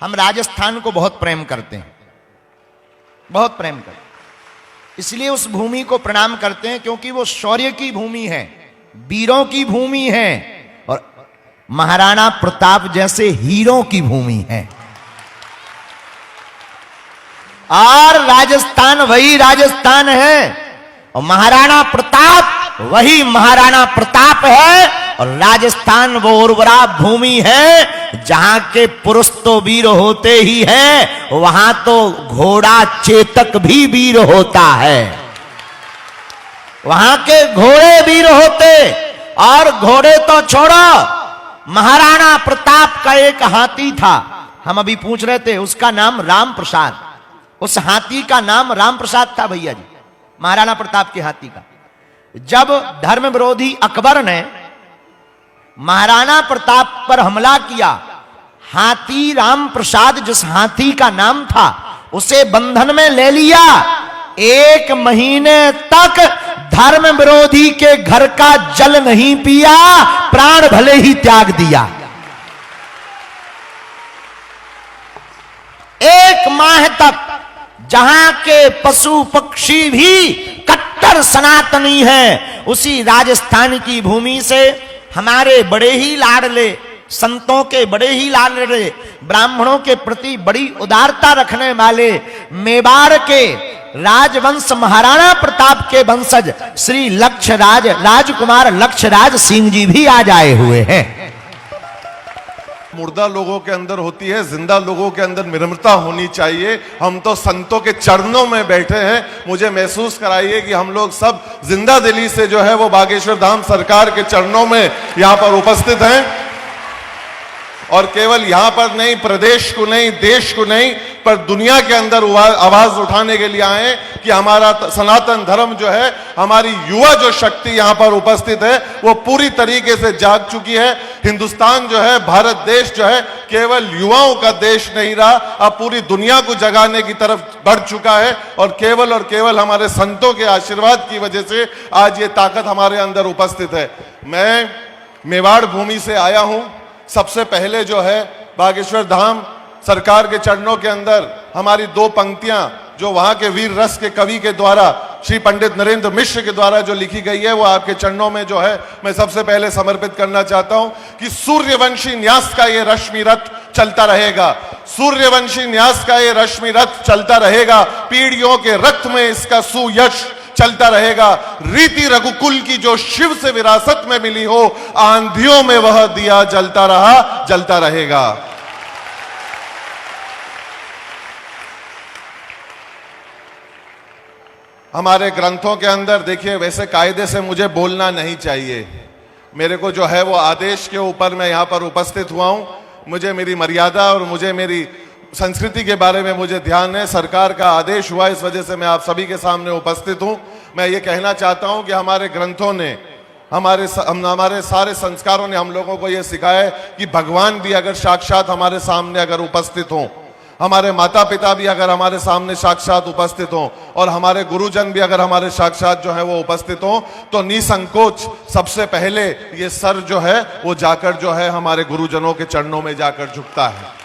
हम राजस्थान को बहुत प्रेम करते हैं, बहुत प्रेम करते हैं। इसलिए उस भूमि को प्रणाम करते हैं क्योंकि वो शौर्य की भूमि है, वीरों की भूमि है और महाराणा प्रताप जैसे हीरों की भूमि है। और राजस्थान वही राजस्थान है और महाराणा प्रताप वही महाराणा प्रताप है। और राजस्थान वो उर्वरा भूमि है जहां के पुरुष तो वीर होते ही हैं, वहां तो घोड़ा चेतक भी वीर होता है। वहां के घोड़े वीर होते, और घोड़े तो छोड़ो, महाराणा प्रताप का एक हाथी था, हम अभी पूछ रहे थे, उसका नाम राम प्रसाद। उस हाथी का नाम राम प्रसाद था भैया जी, महाराणा प्रताप के हाथी का। जब धर्म विरोधी अकबर ने महाराणा प्रताप पर हमला किया, हाथी राम प्रसाद जिस हाथी का नाम था उसे बंधन में ले लिया। 1 महीने तक धर्म विरोधी के घर का जल नहीं पिया, प्राण भले ही त्याग दिया। 1 माह तक जहां के पशु पक्षी भी कट्टर सनातनी हैं, उसी राजस्थान की भूमि से हमारे बड़े ही लाडले संतों के, बड़े ही लाडले ब्राह्मणों के प्रति बड़ी उदारता रखने वाले मेवाड़ के राजवंश महाराणा प्रताप के वंशज श्री लक्ष्यराज राजकुमार लक्ष्यराज सिंह जी भी आज आए हुए हैं। मुर्दा लोगों के अंदर होती है, जिंदा लोगों के अंदर निर्ममता होनी चाहिए। हम तो संतों के चरणों में बैठे हैं, मुझे महसूस कराइए कि हम लोग सब जिंदा दिली से जो है वो बागेश्वर धाम सरकार के चरणों में यहां पर उपस्थित हैं। और केवल यहां पर नहीं, प्रदेश को नहीं, देश को नहीं, पर दुनिया के अंदर आवाज उठाने के लिए आए कि हमारा सनातन धर्म जो है, हमारी युवा जो शक्ति यहां पर उपस्थित है वो पूरी तरीके से जाग चुकी है। हिंदुस्तान जो है, भारत देश जो है, केवल युवाओं का देश नहीं रहा, अब पूरी दुनिया को जगाने की तरफ बढ़ चुका है। और केवल हमारे संतों के आशीर्वाद की वजह से आज ये ताकत हमारे अंदर उपस्थित है। मैं मेवाड़ भूमि से आया हूं। सबसे पहले जो है बागेश्वर धाम सरकार के चरणों के अंदर हमारी 2 पंक्तियां जो वहां के वीर रस के कवि के द्वारा, श्री पंडित नरेंद्र मिश्र के द्वारा जो लिखी गई है, वो आपके चरणों में जो है मैं सबसे पहले समर्पित करना चाहता हूं कि सूर्यवंशी न्यास का ये रश्मि रथ चलता रहेगा, सूर्यवंशी न्यास का ये रश्मि रथ चलता रहेगा, पीढ़ियों के रक्त में इसका सुयश चलता रहेगा। रीति रघुकुल की जो शिव से विरासत में मिली हो, आंधियों में वह दिया जलता रहा, जलता रहेगा। हमारे ग्रंथों के अंदर देखिए, वैसे कायदे से मुझे बोलना नहीं चाहिए, मेरे को जो है वो आदेश के ऊपर मैं यहां पर उपस्थित हुआ हूं। मुझे मेरी मर्यादा और मुझे मेरी संस्कृति के बारे में मुझे ध्यान है, सरकार का आदेश हुआ, इस वजह से मैं आप सभी के सामने उपस्थित हूं। मैं ये कहना चाहता हूं कि हमारे ग्रंथों ने, हमारे सारे संस्कारों ने हम लोगों को ये सिखाया है कि भगवान भी अगर साक्षात हमारे सामने अगर उपस्थित हों, हमारे माता पिता भी अगर हमारे सामने साक्षात उपस्थित हों, और हमारे गुरुजन भी अगर हमारे साक्षात जो है वो उपस्थित हों, तो निसंकोच सबसे पहले ये सर जो है वो जाकर जो है हमारे गुरुजनों के चरणों में जाकर झुकता है।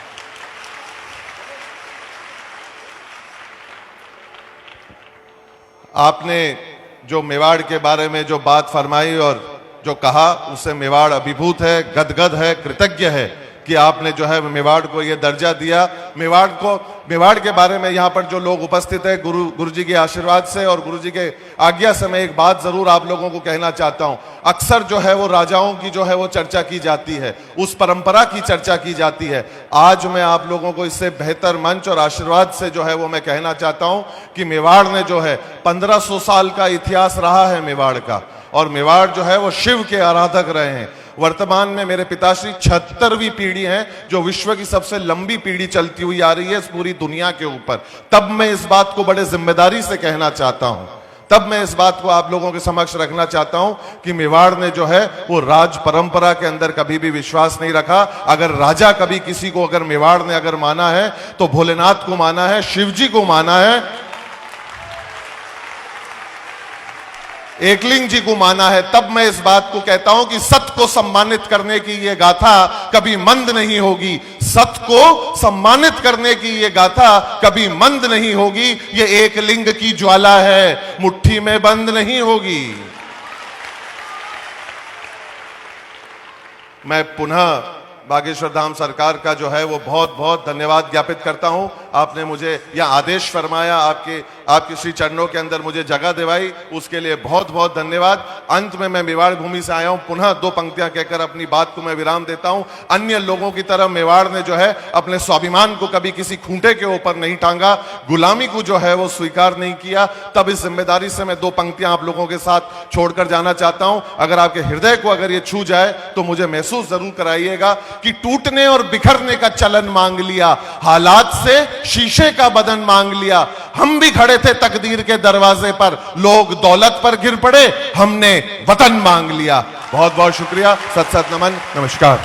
आपने जो मेवाड़ के बारे में जो बात फरमाई और जो कहा, उससे मेवाड़ अभिभूत है, गदगद है, कृतज्ञ है कि आपने जो है मेवाड़ को ये दर्जा दिया। मेवाड़ के बारे में यहाँ पर जो लोग उपस्थित है, गुरु जी के आशीर्वाद से और गुरु जी के आज्ञा से मैं एक बात जरूर आप लोगों को कहना चाहता हूँ। अक्सर जो है वो राजाओं की जो है वो चर्चा की जाती है, उस परंपरा की चर्चा की जाती है। आज मैं आप लोगों को इससे बेहतर मंच और आशीर्वाद से जो है वो मैं कहना चाहता हूँ कि मेवाड़ ने जो है 1500 साल का इतिहास रहा है मेवाड़ का, और मेवाड़ जो है वो शिव के आराधक रहे हैं। वर्तमान में मेरे पिताश्री 76वीं पीढ़ी है, जो विश्व की सबसे लंबी पीढ़ी चलती हुई आ रही है इस पूरी दुनिया के ऊपर। तब मैं इस बात को बड़े जिम्मेदारी से कहना चाहता हूं, तब मैं इस बात को आप लोगों के समक्ष रखना चाहता हूं कि मेवाड़ ने जो है वो राज परंपरा के अंदर कभी भी विश्वास नहीं रखा। अगर राजा कभी किसी को अगर मेवाड़ ने अगर माना है तो भोलेनाथ को माना है, शिव जी को माना है, एकलिंग जी को माना है। तब मैं इस बात को कहता हूं कि सत्य को सम्मानित करने की यह गाथा कभी मंद नहीं होगी। सत को सम्मानित करने की ये गाथा कभी मंद नहीं होगी। ये एक लिंग की ज्वाला है, मुट्ठी में बंद नहीं होगी। मैं पुनः बागेश्वर धाम सरकार का जो है वो बहुत बहुत धन्यवाद ज्ञापित करता हूं। आपने मुझे यह आदेश फरमाया, आपके श्री चरणों के अंदर मुझे जगह दिवाई, उसके लिए बहुत बहुत धन्यवाद। अंत में मैं मेवाड़ भूमि से आया हूं, पुनः दो पंक्तियां कहकर अपनी बात को मैं विराम देता हूं। अन्य लोगों की तरह मेवाड़ ने जो है अपने स्वाभिमान को कभी किसी खूंटे के ऊपर नहीं टांगा, गुलामी को जो है वो स्वीकार नहीं किया। तब इस जिम्मेदारी से मैं दो पंक्तियां आप लोगों के साथ छोड़कर जाना चाहता हूं। अगर आपके हृदय को अगर ये छू जाए तो मुझे महसूस जरूर कराइएगा कि टूटने और बिखरने का चलन मांग लिया, हालात से शीशे का बदन मांग लिया। हम भी खड़े थे तकदीर के दरवाजे पर, लोग दौलत पर गिर पड़े, हमने वतन मांग लिया। बहुत बहुत शुक्रिया, सत सत नमन, नमस्कार।